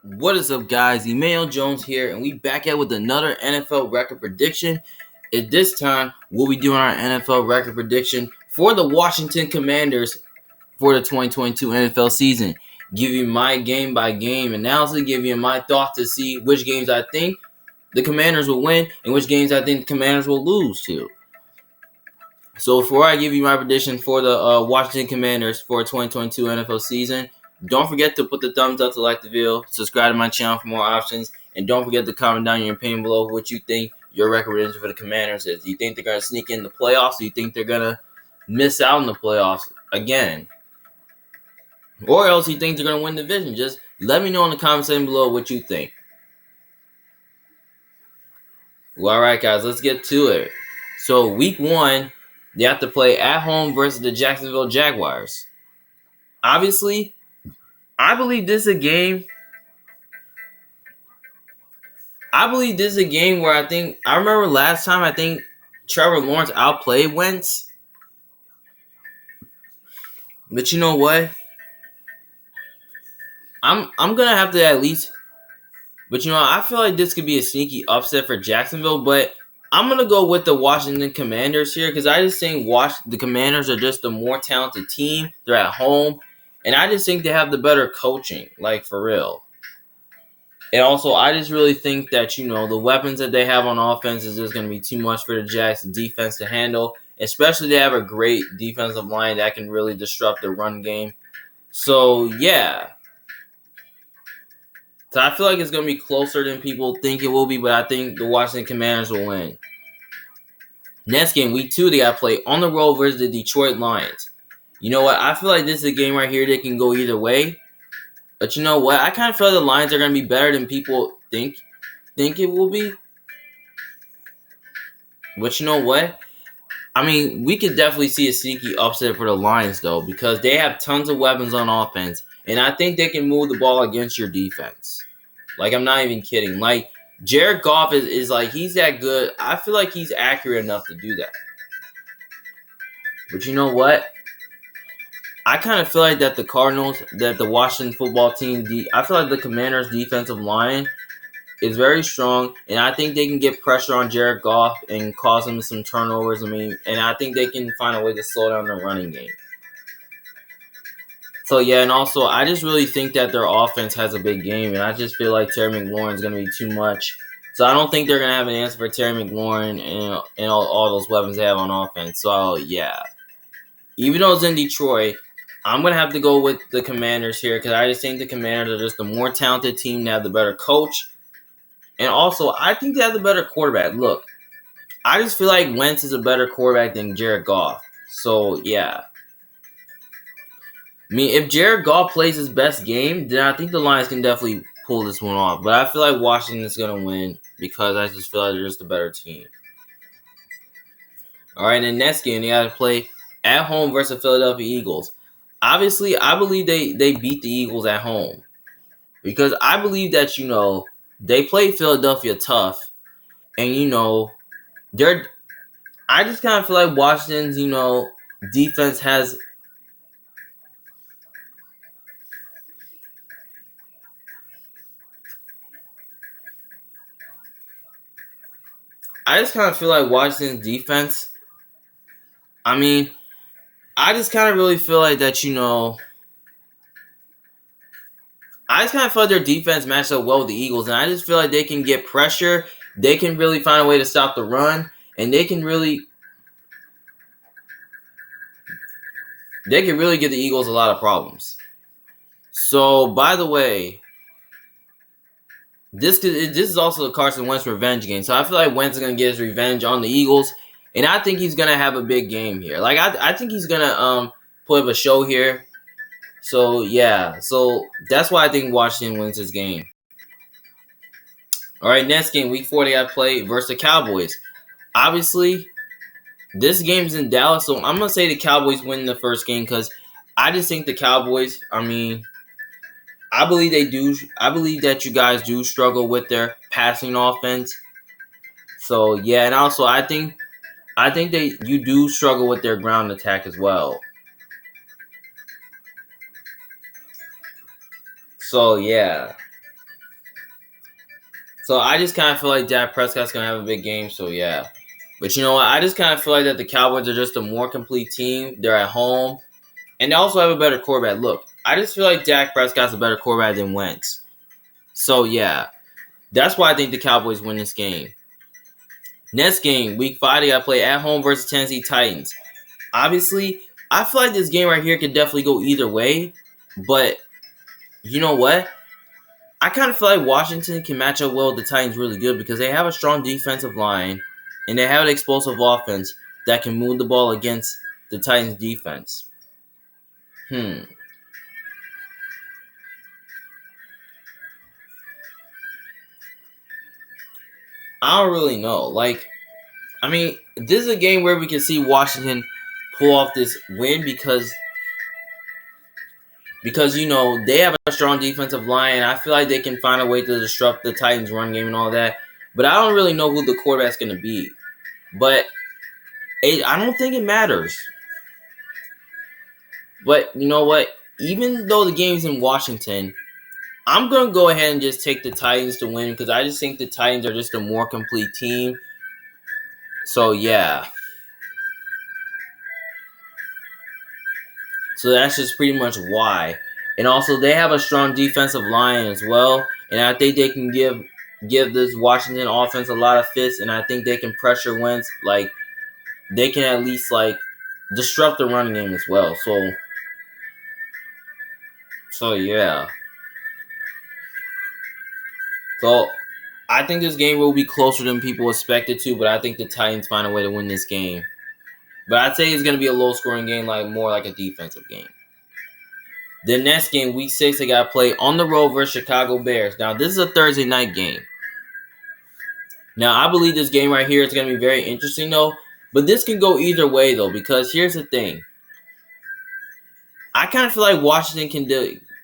What is up, guys? Emmanuel Jones here, and we back at with another NFL record prediction. At this time, we'll be doing our NFL record prediction for the Washington Commanders for the 2022 NFL season. Give you my game by game analysis, give you my thoughts to see which games I think the Commanders will win and which games I think the Commanders will lose to. So before I give you my prediction for the Washington Commanders for 2022 NFL season, don't forget to put the thumbs up to like the video, subscribe to my channel for more options, and don't forget to comment down your opinion below what you think your record prediction for the Commanders is. Do you think they're going to sneak in the playoffs? Do you think they're going to miss out in the playoffs again? Or else you think they're going to win the division? Just let me know in the comment section below what you think. Well, all right, guys, let's get to it. So week 1, they have to play at home versus the Jacksonville Jaguars. Obviously, I believe this is a game. Where I remember last time I think Trevor Lawrence outplayed Wentz. But you know what? I'm gonna have to at least. But you know, I feel like this could be a sneaky upset for Jacksonville. But I'm gonna go with the Washington Commanders here because I just think the Commanders are just the more talented team. They're at home, and I just think they have the better coaching, like for real. And also, I just really think that, the weapons that they have on offense is just going to be too much for the Jacks defense to handle. Especially they have a great defensive line that can really disrupt the run game. So, yeah. So, I feel like it's going to be closer than people think it will be, but I think the Washington Commanders will win. Next game, week 2, they got to play on the road versus the Detroit Lions. You know what? I feel like this is a game right here that can go either way. But you know what? I kind of feel like the Lions are going to be better than people think it will be. But you know what? I mean, we could definitely see a sneaky upset for the Lions, though, because they have tons of weapons on offense. And I think they can move the ball against your defense. Like, I'm not even kidding. Like, Jared Goff is like, he's that good. I feel like he's accurate enough to do that. But you know what? I kind of feel like that the Washington football team, I feel like the Commanders' defensive line is very strong, and I think they can get pressure on Jared Goff and cause him some turnovers. And I think they can find a way to slow down the running game. So, yeah, and also, I just really think that their offense has a big game, and I just feel like Terry McLaurin is going to be too much. So, I don't think they're going to have an answer for Terry McLaurin and all those weapons they have on offense. So, yeah. Even though it's in Detroit, I'm going to have to go with the Commanders here because I just think the Commanders are just the more talented team. They have the better coach. And also, I think they have the better quarterback. Look, I just feel like Wentz is a better quarterback than Jared Goff. So, yeah. I mean, if Jared Goff plays his best game, then I think the Lions can definitely pull this one off. But I feel like Washington is going to win because I just feel like they're just a better team. All right, in the next game, they got to play at home versus the Philadelphia Eagles. Obviously, I believe they beat the Eagles at home because I believe that, they played Philadelphia tough. And, I just kind of feel like Washington's, defense has – I just kind of feel like Washington's defense – I mean, I just kind of really feel like that, I just kind of feel like their defense matched up well with the Eagles, and I just feel like they can get pressure. They can really find a way to stop the run, and they can really give the Eagles a lot of problems. So, by the way, this is also the Carson Wentz revenge game. So I feel like Wentz is going to get his revenge on the Eagles, and I think he's going to have a big game here. Like, I think he's going to put up a show here. So, yeah. So, that's why I think Washington wins this game. All right, next game, week 4, they got to play versus the Cowboys. Obviously, this game's in Dallas, so I'm going to say the Cowboys win the first game because I just think the Cowboys, I believe they do. I believe that you guys do struggle with their passing offense. So, yeah, and also I think you do struggle with their ground attack as well. So, yeah. So I just kind of feel like Dak Prescott's going to have a big game. So yeah. But you know what? I just kind of feel like that the Cowboys are just a more complete team. They're at home. And they also have a better quarterback. Look, I just feel like Dak Prescott's a better quarterback than Wentz. So yeah. That's why I think the Cowboys win this game. Next game, week 5, they got to play at home versus Tennessee Titans. Obviously, I feel like this game right here could definitely go either way. But you know what? I kind of feel like Washington can match up well with the Titans really good because they have a strong defensive line and they have an explosive offense that can move the ball against the Titans defense. I don't really know. This is a game where we can see Washington pull off this win because they have a strong defensive line, and I feel like they can find a way to disrupt the Titans' run game and all that. But I don't really know who the quarterback's going to be. But I don't think it matters. But you know what? Even though the game's in Washington, I'm going to go ahead and just take the Titans to win because I just think the Titans are just a more complete team. So, yeah. So that's just pretty much why. And also, they have a strong defensive line as well. And I think they can give this Washington offense a lot of fits. And I think they can pressure Wentz. They can at least, disrupt the running game as well. So yeah. So, I think this game will be closer than people expected to. But I think the Titans find a way to win this game. But I'd say it's going to be a low-scoring game, more like a defensive game. The next game, week 6, they got to play on the road versus Chicago Bears. Now, this is a Thursday night game. Now, I believe this game right here is going to be very interesting, though. But this can go either way, though, because here's the thing. I kind of feel like Washington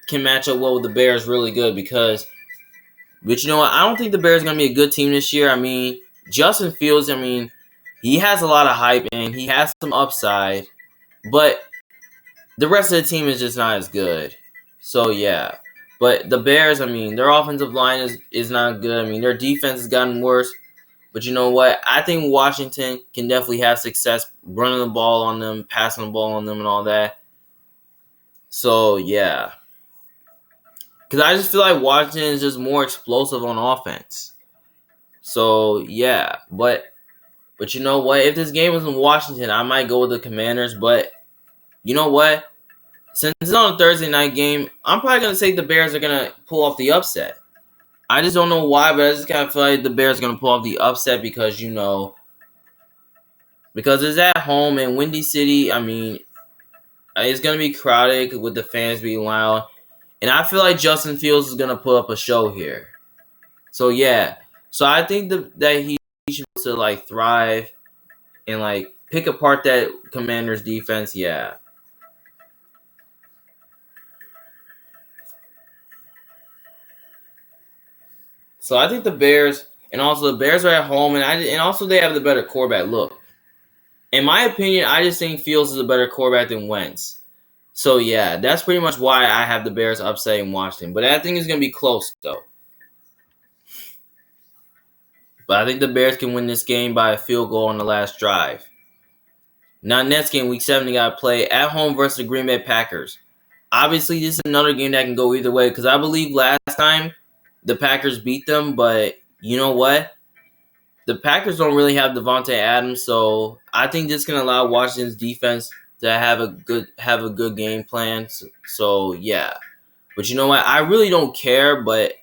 can match up well with the Bears really good but you know what? I don't think the Bears are going to be a good team this year. Justin Fields, he has a lot of hype and he has some upside. But the rest of the team is just not as good. So, yeah. But the Bears, their offensive line is not good. Their defense has gotten worse. But you know what? I think Washington can definitely have success running the ball on them, passing the ball on them, and all that. So, yeah. Because I just feel like Washington is just more explosive on offense. So, yeah. But you know what? If this game was in Washington, I might go with the Commanders. But you know what? Since it's on a Thursday night game, I'm probably going to say the Bears are going to pull off the upset. I just don't know why, but I just kind of feel like the Bears are going to pull off the upset because, because it's at home in Windy City. It's going to be crowded with the fans being loud. And I feel like Justin Fields is going to put up a show here. So, yeah. So, I think that he should be able to, thrive and, pick apart that Commanders defense. Yeah. So I think the Bears, and also the Bears are at home, and also they have the better quarterback. Look, in my opinion, I just think Fields is a better quarterback than Wentz. So yeah, that's pretty much why I have the Bears upsetting Washington. But I think it's going to be close, though. But I think the Bears can win this game by a field goal on the last drive. Now, next game, week 7, they got to play at home versus the Green Bay Packers. Obviously, this is another game that can go either way because I believe last time the Packers beat them, but you know what? The Packers don't really have Devontae Adams, so I think this can allow Washington's defense to have a good game plan. So yeah. But you know what? I really don't care, but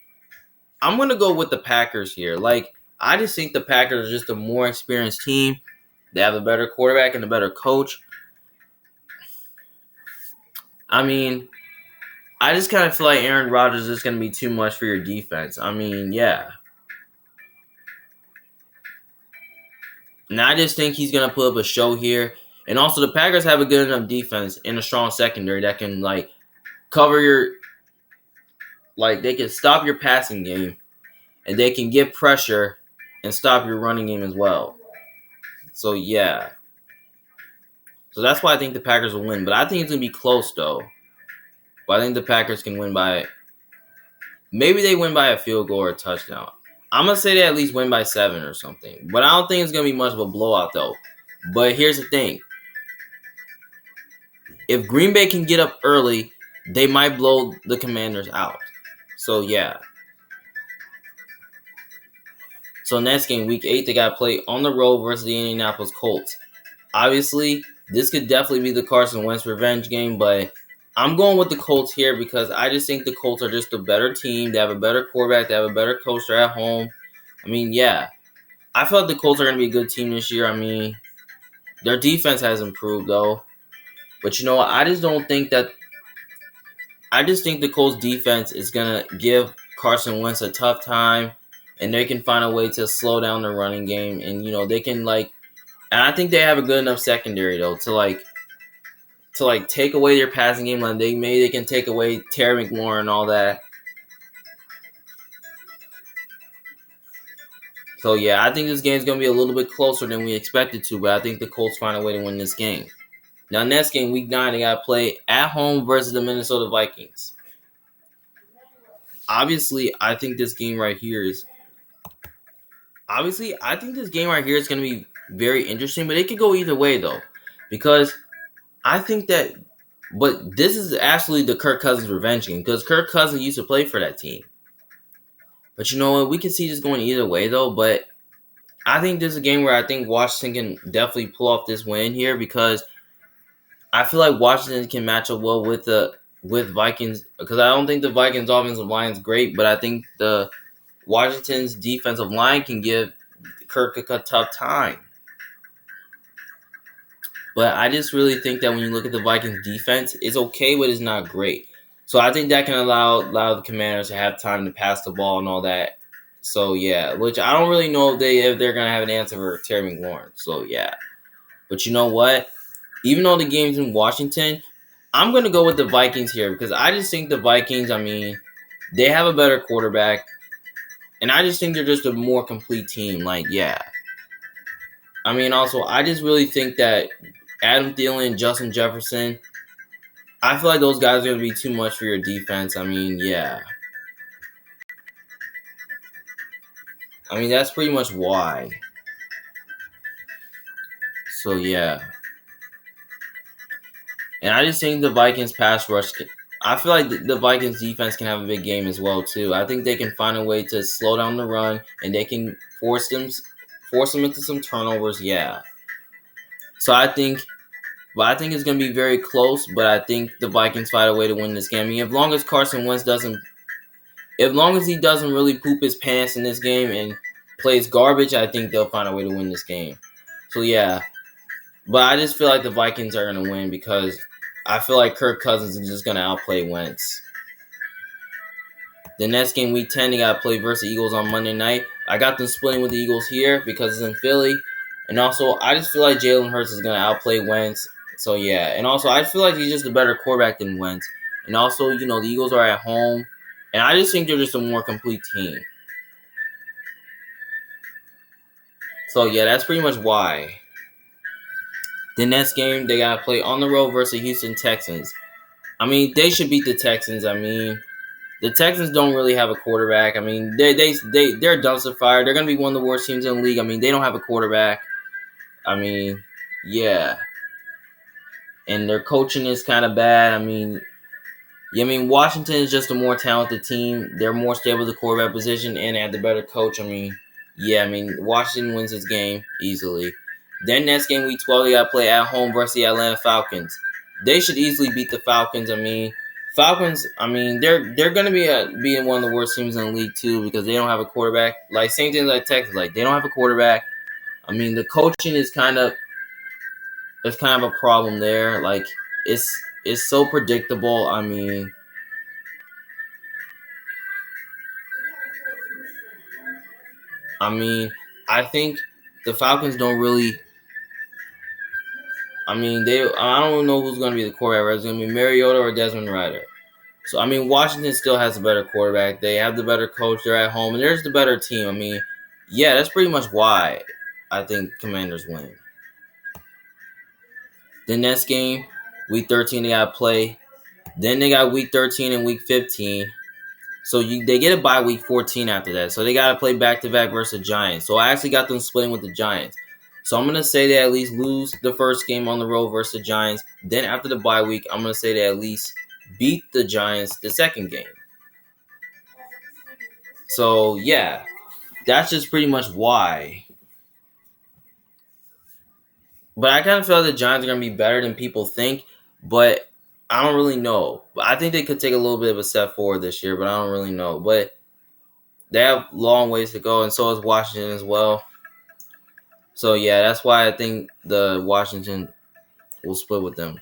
I'm going to go with the Packers here. I just think the Packers are just a more experienced team. They have a better quarterback and a better coach. I just kind of feel like Aaron Rodgers is going to be too much for your defense. Yeah. And I just think he's going to put up a show here. And also, the Packers have a good enough defense and a strong secondary that can, cover your... they can stop your passing game. And they can get pressure and stop your running game as well. So, yeah. So, that's why I think the Packers will win. But I think it's going to be close, though. But I think the Packers can win by... Maybe they win by a field goal or a touchdown. I'm gonna say they at least win by 7 or something. But I don't think it's gonna be much of a blowout though. But here's the thing: if Green Bay can get up early, they might blow the Commanders out. So yeah. So next game, Week 8, they got to play on the road versus the Indianapolis Colts. Obviously, this could definitely be the Carson Wentz revenge game, but I'm going with the Colts here because I just think the Colts are just a better team. They have a better quarterback. They have a better coach. They're at home. I mean, yeah. I feel like the Colts are going to be a good team this year. I mean, their defense has improved, though. But you know what? I just think the Colts defense is going to give Carson Wentz a tough time, and they can find a way to slow down the running game. And, they can, and I think they have a good enough secondary, though, to take away their passing game. Like, they can take away Terry McLaurin and all that. So, yeah, I think this game's going to be a little bit closer than we expected to, but I think the Colts find a way to win this game. Now, next game, Week 9, they got to play at home versus the Minnesota Vikings. Obviously, I think this game right here is going to be very interesting, but it could go either way, though, because I think that, but this is actually the Kirk Cousins revenge game, because Kirk Cousins used to play for that team. But you know what? We can see this going either way, though, but I think this is a game where I think Washington can definitely pull off this win here, because I feel like Washington can match up well with Vikings, because I don't think the Vikings offensive line is great, but I think the Washington's defensive line can give Kirk a tough time. But I just really think that when you look at the Vikings defense, it's okay, but it's not great. So I think that can allow the Commanders to have time to pass the ball and all that. So yeah, which I don't really know if they're gonna have an answer for Terry McLaurin. So yeah. But you know what? Even though the game's in Washington, I'm gonna go with the Vikings here, because I just think the Vikings, I mean, they have a better quarterback, and I just think they're just a more complete team. Like, yeah. I mean, also, I just really think that Adam Thielen and Justin Jefferson, I feel like those guys are going to be too much for your defense. I mean, yeah. I mean, that's pretty much why. So, yeah. And I just think the Vikings pass rush, I feel like the Vikings defense can have a big game as well, too. I think they can find a way to slow down the run, and they can force them into some turnovers, yeah. So I think it's going to be very close, but I think the Vikings find a way to win this game. I mean, as long as he doesn't really poop his pants in this game and plays garbage, I think they'll find a way to win this game. So, yeah. But I just feel like the Vikings are going to win, because I feel like Kirk Cousins is just going to outplay Wentz. The next game, Week 10, they got to play versus the Eagles on Monday night. I got them splitting with the Eagles here because it's in Philly. And also, I just feel like Jalen Hurts is going to outplay Wentz. So, yeah. And also, I feel like he's just a better quarterback than Wentz. And also, the Eagles are at home. And I just think they're just a more complete team. So, yeah, that's pretty much why. The next game, they got to play on the road versus the Houston Texans. I mean, they should beat the Texans. I mean, the Texans don't really have a quarterback. I mean, they're dumpster fire. They're going to be one of the worst teams in the league. I mean, they don't have a quarterback. I mean, yeah. And their coaching is kind of bad. I mean, Washington is just a more talented team. They're more stable at the quarterback position, and they have the better coach. I mean, Washington wins this game easily. Then next game, Week 12, they got to play at home versus the Atlanta Falcons. They should easily beat the Falcons. I mean, Falcons, they're going to be in one of the worst teams in the league, too, because they don't have a quarterback. Like, same thing like Texas. Like, they don't have a quarterback. I mean, the coaching is there's kind of a problem there. Like, it's so predictable. I mean, I think the Falcons don't really. I don't know who's going to be the quarterback. It's going to be Mariota or Desmond Ridder. So, Washington still has a better quarterback. They have the better coach. They're at home, and there's the better team. Yeah, that's pretty much why I think Commanders win. The next game, Week 13, they got to play. Then they got Week 13 and Week 15. So they get a bye week 14 after that. So they got to play back-to-back versus the Giants. So I actually got them splitting with the Giants. So I'm going to say they at least lose the first game on the road versus the Giants. Then after the bye week, I'm going to say they at least beat the Giants the second game. So, yeah, that's just pretty much why. But I kind of feel like the Giants are going to be better than people think. But I don't really know. But I think they could take a little bit of a step forward this year, but I don't really know. But they have long ways to go, and so is Washington as well. So, yeah, that's why I think the Washington will split with them.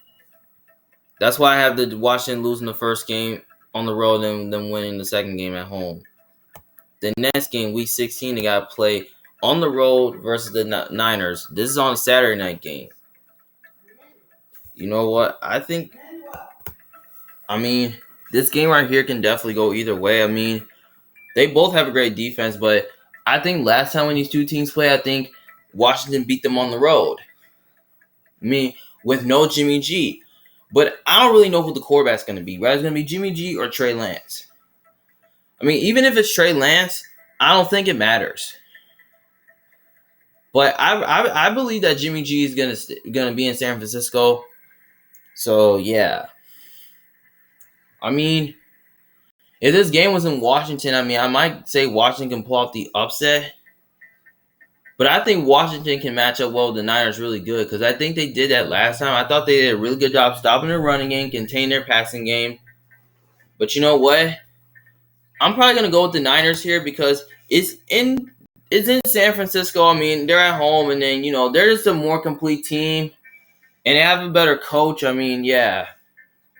That's why I have the Washington losing the first game on the road and then winning the second game at home. The next game, Week 16, they got to play on the road versus the Niners. This is on a Saturday night game. You know what? This game right here can definitely go either way. I mean, they both have a great defense, but I think last time when these two teams play, I think Washington beat them on the road. I mean, with no Jimmy G. But I don't really know who the quarterback's going to be. Whether it's going to be Jimmy G or Trey Lance. I mean, even if it's Trey Lance, I don't think it matters. But I believe that Jimmy G is gonna be in San Francisco. So, yeah. I mean, if this game was in Washington, I might say Washington can pull off the upset. But I think Washington can match up well with the Niners really good because I think they did that last time. I thought they did a really good job stopping their running game, containing their passing game. But you know what? I'm probably going to go with the Niners here because it's in San Francisco. I mean, they're at home, and then, they're just a more complete team, and they have a better coach. I mean, yeah.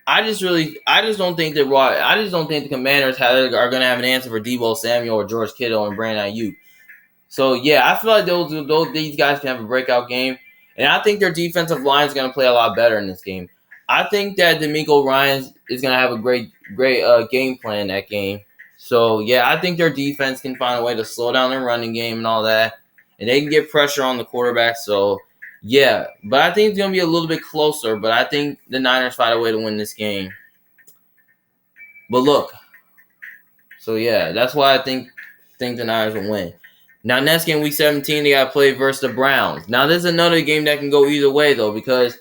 I just don't think the Commanders are going to have an answer for Deebo Samuel or George Kittle and Brandon Ayuk. So, yeah, I feel like these guys can have a breakout game. And I think their defensive line is going to play a lot better in this game. I think that D'Amico Ryans is going to have a great game plan in that game. So, yeah, I think their defense can find a way to slow down their running game and all that. And they can get pressure on the quarterback. So, yeah. But I think it's going to be a little bit closer. But I think the Niners find a way to win this game. But look. So, yeah, that's why I think the Niners will win. Now, next game, Week 17, they got to play versus the Browns. Now, this is another game that can go either way, though, because,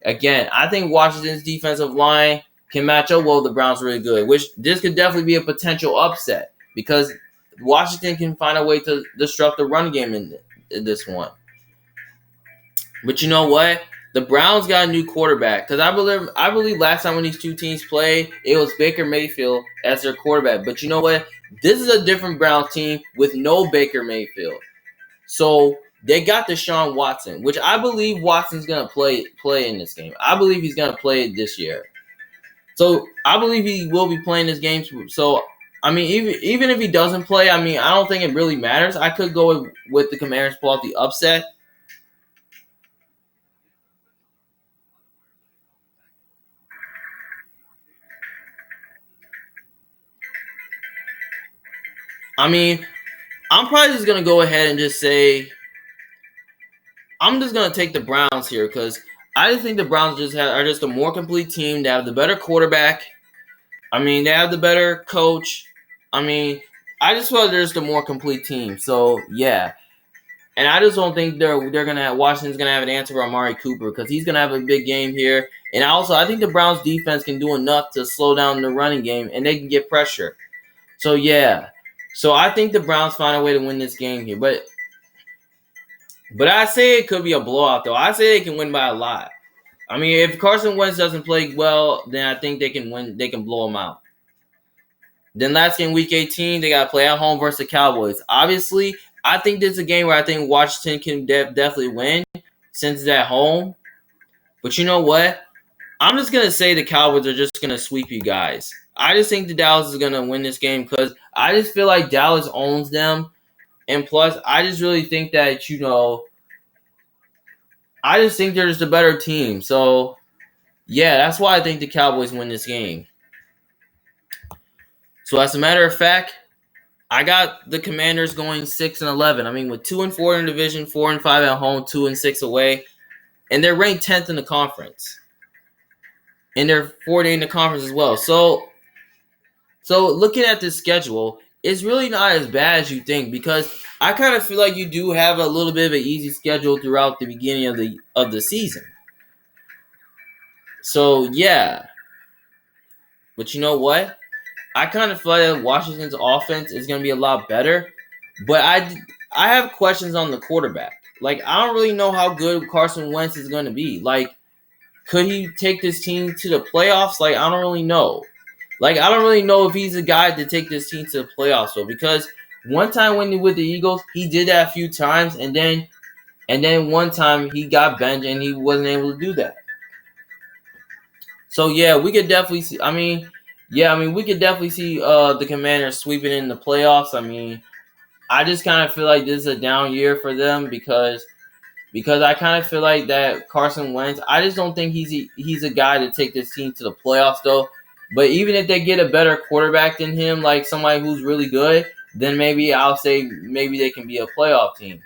again, I think Washington's defensive line can match up well with the Browns really good, which this could definitely be a potential upset because Washington can find a way to disrupt the run game in this one. But you know what? The Browns got a new quarterback because I believe last time when these two teams played, it was Baker Mayfield as their quarterback. But you know what? This is a different Browns team with no Baker Mayfield. So they got Deshaun Watson, which I believe Watson's going to play in this game. I believe he's going to play this year. So I believe he will be playing this game. So, I mean, even if he doesn't play, I mean, I don't think it really matters. I could go with the Commanders pull off the upset. I mean, I'm probably just going to go ahead and just say I'm just going to take the Browns here because I just think the Browns are just a more complete team. They have the better quarterback. I mean, they have the better coach. I mean, I just feel like they're just a more complete team. So, yeah. And I just don't think Washington's going to have an answer for Amari Cooper because he's going to have a big game here. And I think the Browns defense can do enough to slow down the running game and they can get pressure. So, yeah. So I think the Browns find a way to win this game here. But I say it could be a blowout, though. I say they can win by a lot. I mean, if Carson Wentz doesn't play well, then I think they can win. They can blow them out. Then last game, Week 18, they got to play at home versus the Cowboys. Obviously, I think this is a game where I think Washington can definitely win since it's at home. But you know what? I'm just going to say the Cowboys are just going to sweep you guys. I just think the Dallas is going to win this game because I just feel like Dallas owns them. And plus, I just really think that, I just think they're just a better team. So, yeah, that's why I think the Cowboys win this game. So, as a matter of fact, I got the Commanders going 6-11. I mean, with 2-4 in the division, 4-5 at home, 2-6 away. And they're ranked 10th in the conference. And they're 40 in the conference as well. So, So looking at the schedule, it's really not as bad as you think, because I kind of feel like you do have a little bit of an easy schedule throughout the beginning of the season. So yeah, but you know what? I kind of feel like that Washington's offense is going to be a lot better, but I have questions on the quarterback. Like, I don't really know how good Carson Wentz is going to be. Like, could he take this team to the playoffs? Like, I don't really know. Like, I don't really know if he's the guy to take this team to the playoffs, though, because one time when he with the Eagles, he did that a few times, and then one time he got benched and he wasn't able to do that. So yeah, we could definitely see. We could definitely see the Commanders sweeping in the playoffs. I mean, I just kind of feel like this is a down year for them, because I kind of feel like that Carson Wentz. I just don't think he's a guy to take this team to the playoffs, though. But even if they get a better quarterback than him, like somebody who's really good, then maybe I'll say maybe they can be a playoff team.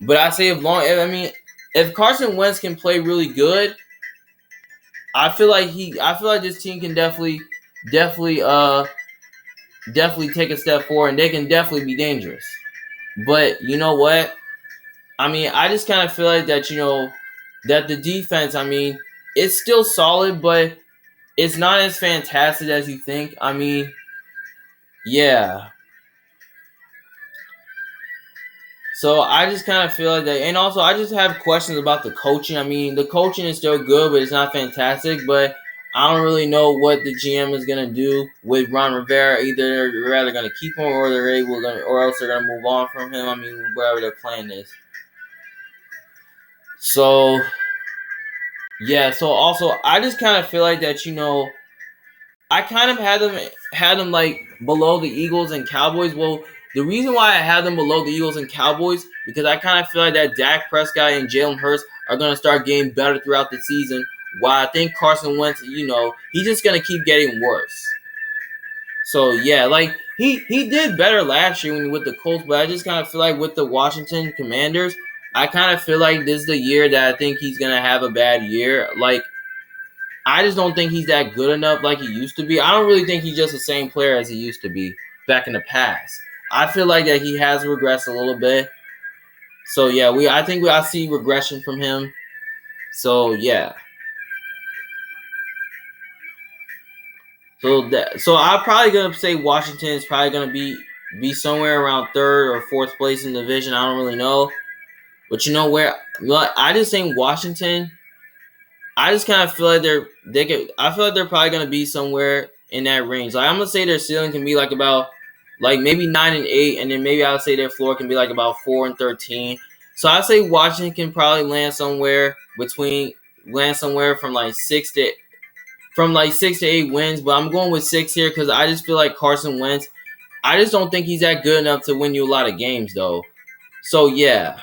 But I say if Carson Wentz can play really good, I feel like this team can definitely definitely take a step forward, and they can definitely be dangerous. But you know what? I mean, I just kind of feel like that, that the defense, I mean, it's still solid, but it's not as fantastic as you think. I mean, yeah. So I just kind of feel like that, and also I just have questions about the coaching. I mean, the coaching is still good, but it's not fantastic. But I don't really know what the GM is gonna do with Ron Rivera. Either they're rather gonna keep him, or or else they're gonna move on from him. I mean, whatever their plan is. So yeah. So also, I just kind of feel like that. I kind of had them like below the Eagles and Cowboys. Well, the reason why I had them below the Eagles and Cowboys, because I kind of feel like that Dak Prescott and Jalen Hurts are gonna start getting better throughout the season. While I think Carson Wentz, he's just gonna keep getting worse. So yeah, like he did better last year with the Colts, but I just kind of feel like with the Washington Commanders, I kind of feel like this is the year that I think he's gonna have a bad year. Like, I just don't think he's that good enough like he used to be. I don't really think he's just the same player as he used to be back in the past. I feel like that he has regressed a little bit. So yeah, I see regression from him. So yeah. So I'm probably gonna say Washington is probably gonna be somewhere around third or fourth place in the division. I don't really know. But you know where, I just think Washington, I just kind of feel like I feel like they're probably gonna be somewhere in that range. Like, I'm gonna say their ceiling can be like about like maybe 9-8, and then maybe I'll say their floor can be like about 4-13. So I say Washington can probably land somewhere from like 6 to 8 wins. But I'm going with 6 here because I just feel like Carson Wentz. I just don't think he's that good enough to win you a lot of games, though. So yeah.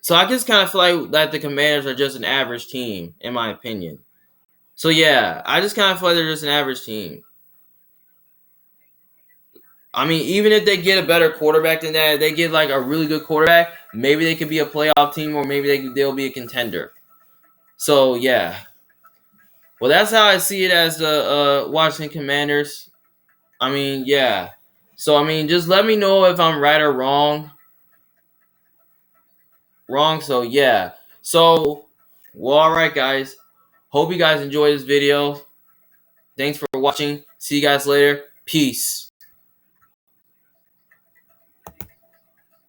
So I just kind of feel like that the Commanders are just an average team, in my opinion. So yeah, I just kind of feel like they're just an average team. I mean, even if they get a better quarterback than that, if they get like a really good quarterback, maybe they could be a playoff team, or maybe they'll be a contender. So yeah, well, that's how I see it as the Washington Commanders. I mean, yeah. So I mean, just let me know if I'm right or wrong. Wrong. So yeah. So well, all right, guys. Hope you guys enjoyed this video. Thanks for watching. See you guys later. Peace.